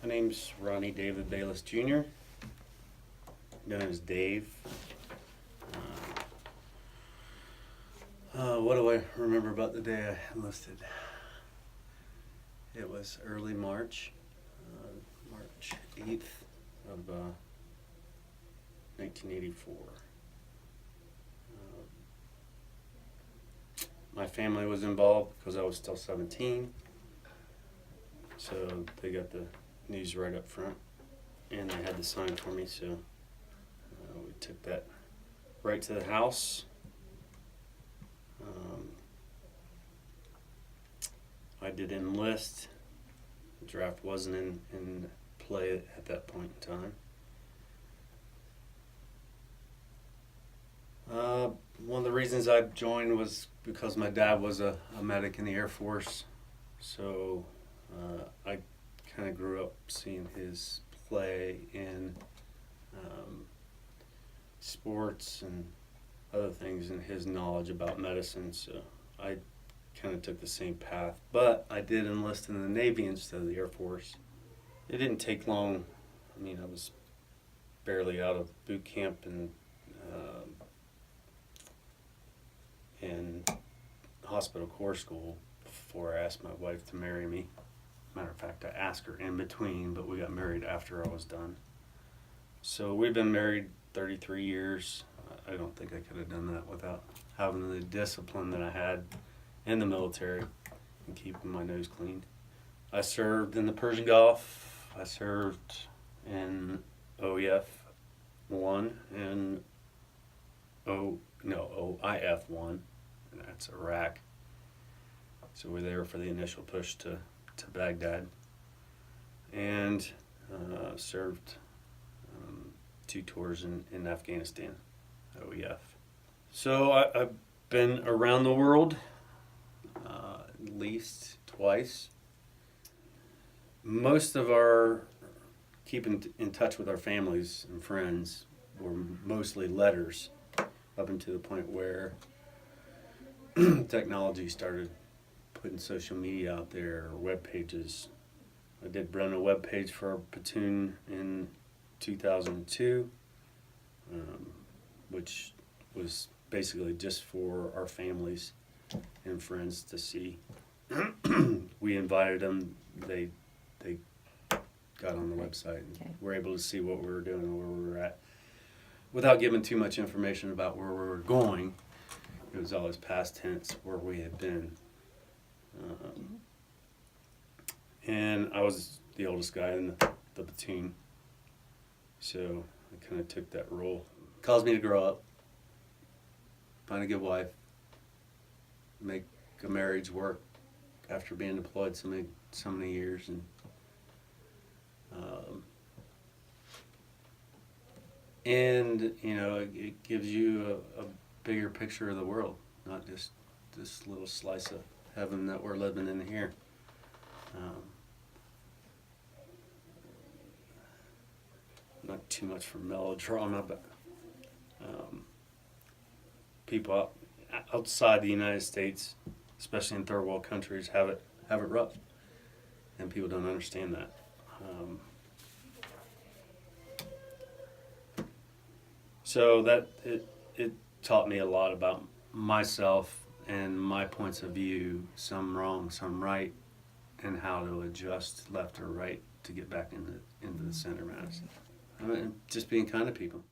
My name's Ronnie David Bayless Jr., known as Dave. What do I remember about the day I enlisted? It was early March, March 8th of 1984. My family was involved because I was still 17, so they got the news right up front, and they had to sign for me, so we took that right to the house. I did enlist. The draft wasn't in play at that point in time. One of the reasons I joined was because my dad was a medic in the Air Force, so I kind of grew up seeing his play in sports and other things and his knowledge about medicine, so I kind of took the same path. But I did enlist in the Navy instead of the Air Force. It didn't take long. I mean, I was barely out of boot camp and hospital corps school before I asked my wife to marry me. Matter of fact, I asked her in between, but we got married after I was done. So we've been married 33 years. I don't think I could have done that without having the discipline that I had in the military and keeping my nose clean. I served in the Persian Gulf. I served in OEF 1 and OIF 1, and that's Iraq. So we're there for the initial push to Baghdad, and served 2 tours in Afghanistan, OEF. So I've been around the world at least twice. Most of our keeping in touch with our families and friends were mostly letters, up until the point where technology started putting social media out there, or web pages. I did run a web page for our platoon in 2002, which was basically just for our families and friends to see. We invited them. They got on the website and were able to see what we were doing and where we were at. Without giving too much information about where we were going, it was always past tense where we had been. And I was the oldest guy in the platoon, so I kind of took that role. Caused me to grow up, find a good wife, make a marriage work after being deployed so many years, and you know, it gives you a bigger picture of the world, not just this little slice of heaven that we're living in here. Not too much for melodrama, but people outside the United States, especially in third world countries, have it rough, and people don't understand that. So that it taught me a lot about myself and my points of view, some wrong, some right, and how to adjust left or right to get back into the center mass. I mean, just being kind to people.